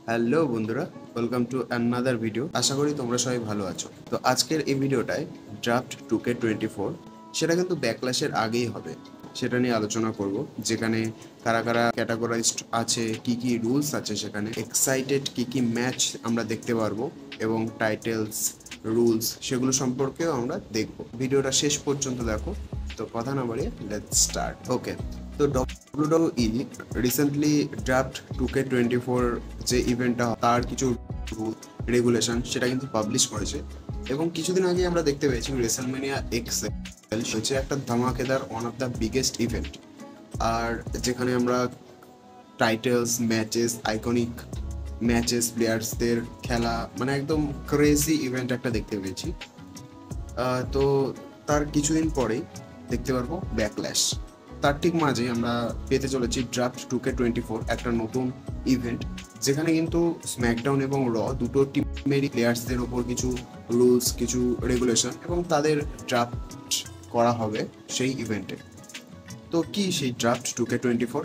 Hello বন্ধুরা, welcome to another video. আশা করি তোমরা সবাই ভালো আছো। তো আজকের এই ভিডিওটায় ড্রাফট 2K24 সেটা কিন্তু ব্যাকল্যাশের আগেই হবে, সেটা নিয়ে আলোচনা করব। যেখানে কারা কারা ক্যাটাগরাইজড আছে, কি কি রুলস আছে, সেখানে এক্সাইটেড কি কি ম্যাচ আমরা দেখতে পারবো এবং টাইটেলস, রুলস সেগুলো সম্পর্কেও আমরা দেখব। ভিডিওটা শেষ পর্যন্ত দেখো। তো কথা না বাড়িয়ে লেটস স্টার্ট। ওকে, তো WWE রিসেন্টলি ড্রাফট 2K24 যে ইভেন্টটা, তার কিছু রুল রেগুলেশন সেটা কিন্তু পাবলিশ করেছে। এবং কিছুদিন আগে আমরা দেখতে পেয়েছি রেসলম্যানিয়া এক্সএল হচ্ছে একটা ধামাকেদার one of the biggest event. আর যেখানে আমরা টাইটেলস, ম্যাচেস, আইকনিক ম্যাচেস, প্লেয়ার্সদের খেলা, মানে একদম ক্রেজি ইভেন্ট একটা দেখতে পেয়েছি। তো তার কিছুদিন পরেই দেখতে পারবো ব্যাকল্যাশ। তার ঠিক মাঝে আমরা পেতে চলেছি ড্রাফট 2K24, একটা নতুন ইভেন্ট যেখানে কিন্তু স্ম্যাকডাউন এবং র দুটো টিমেরই প্লেয়ার্সদের ওপর কিছু রুলস, কিছু রেগুলেশন এবং তাদের ড্রাফট করা হবে সেই ইভেন্টে। তো কি সেই ড্রাফট 2K24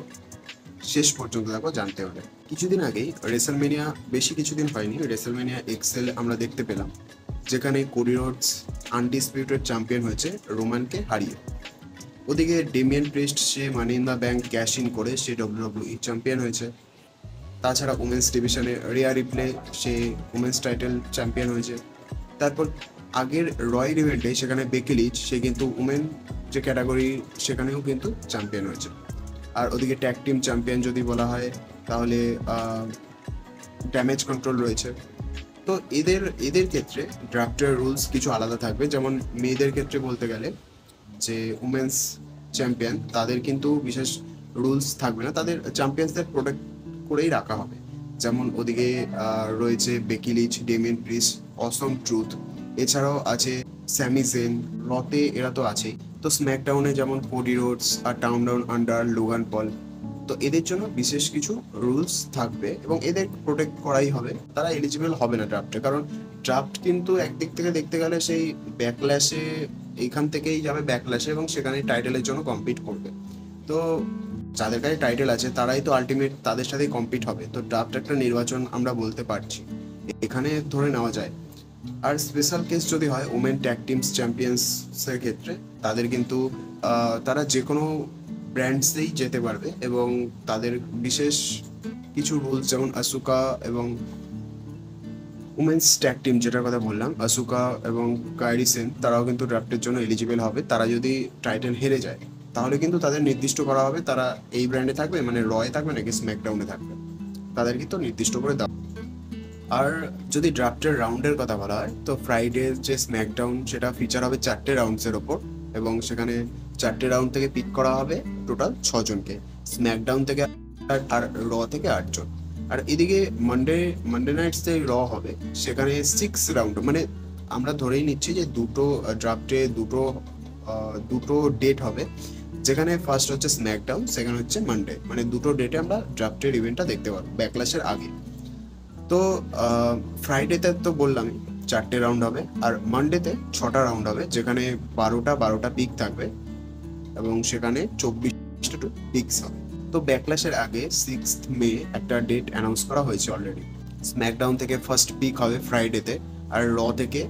শেষ পর্যন্ত দেখো জানতে হবে। কিছুদিন আগেই রেসলমেনিয়া, বেশি কিছুদিন হয়নি, রেসলমেনিয়া এক্সেল আমরা দেখতে পেলাম, যেখানে কোডি রোডস আনডিসপিউটেড চ্যাম্পিয়ন হয়েছে রোমানকে হারিয়ে। ওদিকে Damian Priest say money in the bank cash in করে সে WWE চ্যাম্পিয়ন হয়েছে। তাছাড়া উমেন্স ডিভিশনে রিয়া রিপ্লে সে উমেন্স টাইটেল চ্যাম্পিয়ন হয়েছে। তারপর আগের রয়্যাল ইভেন্টে সেখানে বেকি লিচ সে কিন্তু উমেন যে ক্যাটাগরি সেখানেও কিন্তু চ্যাম্পিয়ন হয়েছে। আর ওদিকে ট্যাগ টিম চ্যাম্পিয়ন যদি বলা হয় তাহলে ড্যামেজ কন্ট্রোল রয়েছে। তো এদের এদের ক্ষেত্রে ড্রাফটের রুলস কিছু আলাদা থাকবে। যেমন মেয়েদের ক্ষেত্রে বলতে গেলে যে উমেন্স চ্যাম্পিয়ন, তাদের কিন্তু বিশেষ রুলস থাকবে না, তাদের চ্যাম্পিয়ন্সদের প্রোটেক্ট করেই রাখা হবে। যেমন ওদিকে রয়েছে বেকি লিচ, ডেমিয়ান প্রিস্ট, অসম ট্রুথ, এছাড়াও আছে স্যামি জেন, রতে এরা তো আছেই। তো স্ম্যাকডাউনে যেমন কোডি রোডস আর town down under, Logan Paul. তো এদের জন্য বিশেষ কিছু রুলস থাকবে এবং এদের প্রোটেক্ট করাই হবে। তারা এলিজিবল হবে না ড্রাফটে, কারণ ড্রাফট কিন্তু একদিক থেকে দেখতে গেলে সেই ব্যাকল্যাশে, এইখান থেকেই যাবে ব্যাকল্যাশে এবং সেখানে টাইটেলের জন্য কম্পিট করবে। তো যাদের কাছে টাইটেল আছে তারাই তো আলটিমেট তাদের সাথেই কম্পিট হবে। তো ড্রাফট একটা নির্বাচন আমরা বলতে পারছি, এখানে ধরে নেওয়া যায়। আর স্পেশাল কেস যদি হয় ওমেন ট্যাগ টিমস চ্যাম্পিয়ন্সের ক্ষেত্রে, তাদের কিন্তু তারা যে কোনো ব্র্যান্ডসেই যেতে পারবে এবং তাদের বিশেষ কিছু রুলস, যেমন আসুকা এবং উমেন্স ট্যাগ টিম যেটার কথা বললাম, আসুকা এবং কাইরি সেন, তারাও কিন্তু ড্রাফটের জন্য এলিজিবল হবে। তারা যদি টাইটেল হেরে যায় তাহলে কিন্তু তাদের নির্দিষ্ট করা হবে তারা এই ব্র্যান্ডে থাকবে, মানে রয়ে থাকবে নাকি স্ম্যাকডাউনে থাকবে, তাদের কিন্তু নির্দিষ্ট করে দেওয়া। আর যদি ড্রাফটের রাউন্ডের কথা বলা হয় তো ফ্রাইডে যে স্ম্যাকডাউন সেটা ফিচার হবে 4টে রাউন্ডসের ওপর এবং সেখানে 4টে রাউন্ড থেকে পিক করা হবে টোটাল 6জনকে, স্ম্যাকডাউন থেকে আর র থেকে 8জন। আর এদিকে মানডে মানডে নাইটস যে র হবে সেখানে 6 রাউন্ড, মানে আমরা ধরেই নিচ্ছি যে দুটো ড্রাফটে দুটো ডেট হবে, যেখানে ফার্স্ট হচ্ছে স্ম্যাকডাউন, সেকেন্ড হচ্ছে মানডে, মানে দুটো ডেটে আমরা ড্রাফটের ইভেন্টটা দেখতে পারবো ব্যাকল্যাশের আগে। তো ফ্রাইডেতে তো বললামই 4টে রাউন্ড হবে, আর মানডেতে 6টা রাউন্ড হবে, যেখানে 12টা পিক থাকবে এবং সেখানে 24টা পিকস হবে। তো ব্যাকল্যাশের আগে 6 মে একটা ডেট অ্যানাউন্স করা হয়েছে অলরেডি। স্ম্যাকডাউন থেকে ফার্স্ট পিক হবে ফ্রাইডেতে, আর র থেকে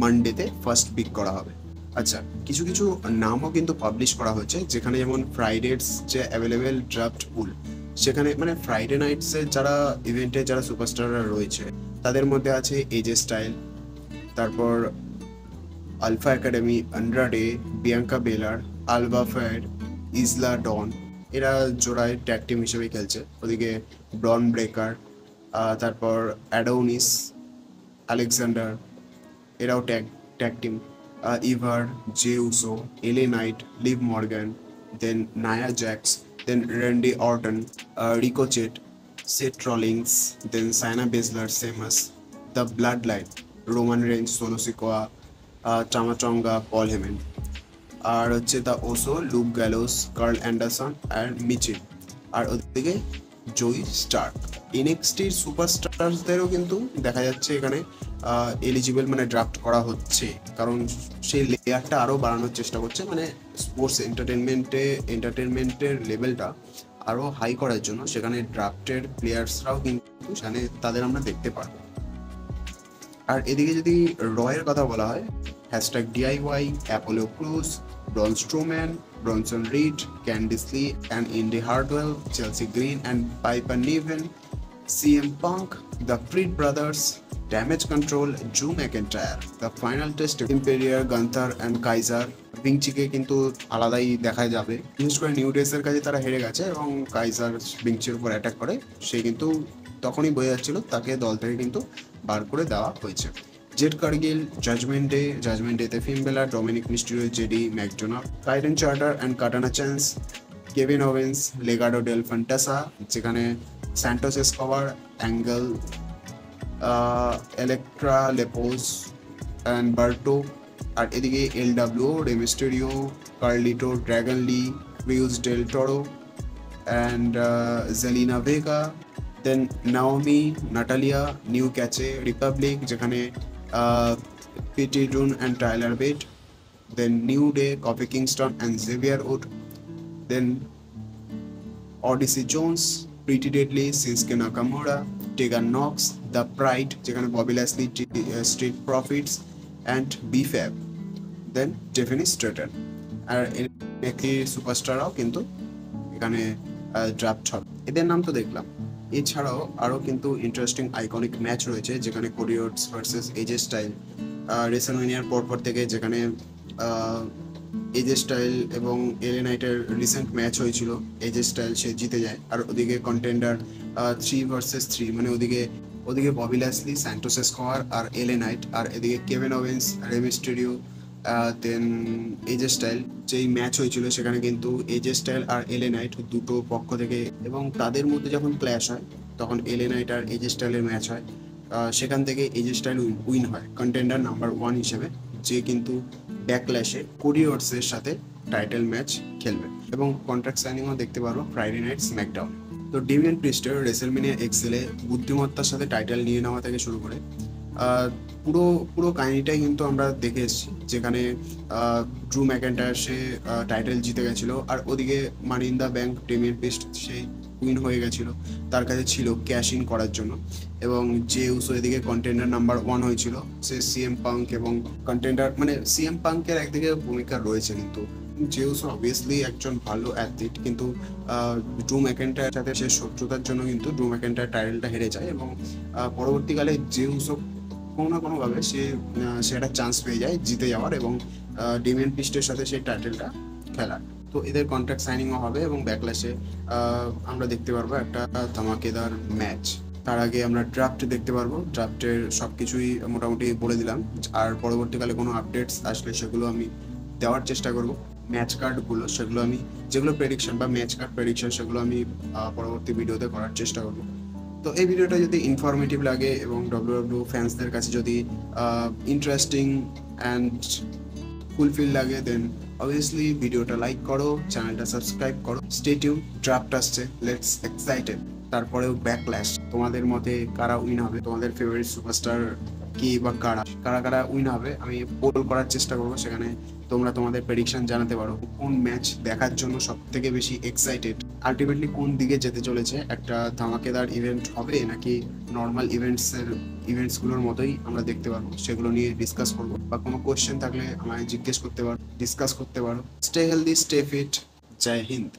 মানডেতে ফার্স্ট পিক করা হবে। আচ্ছা, কিছু কিছু নামও কিন্তু পাবলিশ করা হয়েছে, যেখানে যেমন ফ্রাইডের যে অ্যাভেলেবেল ড্রাফট পুল, সেখানে মানে ফ্রাইডে নাইটসের যারা ইভেন্টে যারা সুপারস্টাররা রয়েছে তাদের মধ্যে আছে এজে স্টাইল, তারপর Alpha Academy, Andrade, Bianca Belair, Alba Fyre, Isla Dawn, এরা জোড়ায় ট্যাগ টিম হিসেবে খেলছে। ওদিকে ব্রন ব্রেকার, তারপর অ্যাডোনিস, আলেকজান্ডার, এরাও tag tag team, Ivar, Jey Uso, LA Knight, Liv Morgan, then Nia Jax, then Randy Orton, Ricochet, Seth Rollins, then Shayna Baszler, Sheamus, the Bloodline, Roman Reigns, Solo Sikoa, চামাচঙ্গা, Paul Heyman. আর হচ্ছে the Uso, Luke Gallows, Karl Anderson and Michin. আর ওদিকে জয়ী Starc. এনএক্সটির সুপারস্টারদেরও কিন্তু দেখা যাচ্ছে এখানে eligible, মানে draft করা হচ্ছে, কারণ সেই লেয়ারটা আরও বাড়ানোর চেষ্টা করছে, মানে স্পোর্টস এন্টারটেনমেন্টের লেভেলটা আরও হাই করার জন্য সেখানে ড্রাফটের প্লেয়ার্সরাও কিন্তু কিন্তু সেখানে তাদের আমরা দেখতে পারবো। আর এদিকে যদি রয়ের কথা বলা হয়, hashtag DIY, Apollo Crews, Braun Strowman, Bronson Reed, Candice LeRae and Indi Hartwell, Chelsea Green and Piper Niven, CM Punk, the Creed Brothers, Damage Control, Drew McIntyre, the Final Test, Imperial, Gunther and Kaiser। বিংচিকে কিন্তু আলাদাই দেখা যাবে, বিশেষ করে new ডেসের কাছে তারা হেরে গেছে এবং কাইজার বিংচির উপর অ্যাটাক করে, সে কিন্তু তখনই বোঝা যাচ্ছিল তাকে দল থেকে কিন্তু বার করে দেওয়া হয়েছে। জেড কার্গিল, জাজমেন্ট ডেতে Finn Balor, Dominik Mysterio, JD McDonagh, Kayden Carter and Katana Chance, Kevin Owens, Legado del Fantasma, যেখানে Santos Escobar, Angel, Elektra Lopez and Berto. আর এদিকে LW, Rey Mysterio, Carlito, Dragon Lee, Cruz del Toro and Zelina Vega, then Naomi, Natalia, New Catch, Republic, যেখানে Pete Dunne and Tyler Bate, then New Day, Kofi Kingston and Xavier Woods, then Odyssey Jones, Pretty Deadly, Shinsuke Nakamura, Tegan Knox, The Pride, যেখানে Bobby Lashley, Street Profits and BFAB, then Tiffany Stratton. আর একটি সুপারস্টাররাও কিন্তু এখানে draft হবে। এদের নাম তো দেখলাম, এছাড়াও আরও কিন্তু ইন্টারেস্টিং আইকনিক ম্যাচ রয়েছে, যেখানে কোডি রোডস ভার্সেস এজে স্টাইল, রেসলমেনিয়ার পরপর থেকে, যেখানে এজে স্টাইল এবং এলে নাইটের রিসেন্ট ম্যাচ হয়েছিল, এজে স্টাইল সে জিতে যায়। আর ওদিকে কন্টেন্ডার 3 ভার্সেস 3, মানে ওদিকে ববি ল্যাসলি, স্যান্টোস এসকোবার আর এলে নাইট, আর এদিকে কেভিন ওভেন্স, রে মিস্টেরিও, দেন এজে স্টাইল। যেই ম্যাচ হয়েছিল সেখানে কিন্তু এজে স্টাইল আর এলে নাইট দুটো পক্ষ থেকে, এবং তাদের মধ্যে যখন ক্ল্যাশ হয় তখন এলে নাইট আর এজে স্টাইলের ম্যাচ হয়, সেখান থেকে এজে স্টাইল উইন হয় কন্টেন্ডার নাম্বার 1 হিসেবে, যে কিন্তু ব্যাকল্যাশে কোডি রোডসের সাথে টাইটেল ম্যাচ খেলবে এবং কন্ট্রাক্ট সাইনিংও দেখতে পারবো ফ্রাইডে নাইট স্ম্যাকডাউন। তো ডেমিয়ান প্রিস্টের রেসেলমেনিয়া এক্সেলে বুদ্ধিমত্তার সাথে টাইটেল নিয়ে নেওয়া থেকে শুরু করে পুরো কাহিনীটাই কিন্তু আমরা দেখে এসেছি, যেখানে ড্রু ম্যাকইন্টায়ার সে টাইটেল জিতে গেছিলো, আর ওদিকে Money in the Bank Damian Priest সে উইন হয়ে গেছিলো, তার কাছে ছিল ক্যাশ ইন করার জন্য। এবং যে উসো এদিকে কন্টেন্ডার নাম্বার 1 হয়েছিল, সে CM পাঙ্ক, এবং কন্টেন্ডার মানে CM পাঙ্কের একদিকে ভূমিকা রয়েছে, কিন্তু যে উসো অবভিয়াসলি একজন ভালো অ্যাথলিট, কিন্তু ড্রু ম্যাকইন্টায়ারের সাথে সে শত্রুতার জন্য কিন্তু ড্রু ম্যাকইন্টায়ার টাইটেলটা হেরে যায়, এবং পরবর্তীকালে যে উসো কোনো না কোনোভাবে সে একটা চান্স পেয়ে যায় জিতে যাওয়ার এবং ডেমিয়ান প্রিস্টের সাথে সেই টাইটেলটা খেলার। তো এদের কন্ট্রাক্ট সাইনিংও হবে এবং ব্যাকল্যাশে আমরা দেখতে পারবো একটা ধামাকেদার ম্যাচ। তার আগে আমরা ড্রাফট দেখতে পারবো, ড্রাফটের সব কিছুই মোটামুটি বলে দিলাম, আর পরবর্তীকালে কোনো আপডেটস আসলে সেগুলো আমি দেওয়ার চেষ্টা করব। ম্যাচ কার্ডগুলো সেগুলো আমি, যেগুলো প্রেডিকশন বা ম্যাচ কার্ড প্রেডিকশন, সেগুলো আমি পরবর্তী ভিডিওতে করার চেষ্টা করব। তো এই ভিডিওটা যদি ইনফরমেটিভ লাগে এবং WWE ফ্যান্সদের কাছে যদি ইন্টারেস্টিং অ্যান্ড ফুলফিল লাগে, দেন অবভিয়াসলি ভিডিওটা লাইক করো, চ্যানেলটা সাবস্ক্রাইব করো। স্টে টিউন, ড্রাফট আসছে, লেটস এক্সাইটেড। তারপরেও ব্যাকল্যাশ, তোমাদের মতে কারা উইন হবে, তোমাদের ফেভারিট সুপারস্টার কি বা কারা উইন হবে, আমি পোল করার চেষ্টা করবো, সেখানে তোমরা তোমাদের প্রেডিকশন জানাতে পারো। কোন ম্যাচ দেখার জন্য সব থেকে বেশি এক্সাইটেড, আলটিমেটলি কোন দিকে যেতে চলেছে, একটা ধামাকেদার ইভেন্ট হবে নাকি নর্মাল ইভেন্টসগুলোর মতোই আমরা দেখতে পারবো, সেগুলো নিয়ে ডিসকাস করবো। বা কোনো কোয়েশ্চেন থাকলে আমায় জিজ্ঞেস করতে পারো, ডিসকাস করতে পারো। স্টে হেলদি, স্টে ফিট, জয় হিন্দ।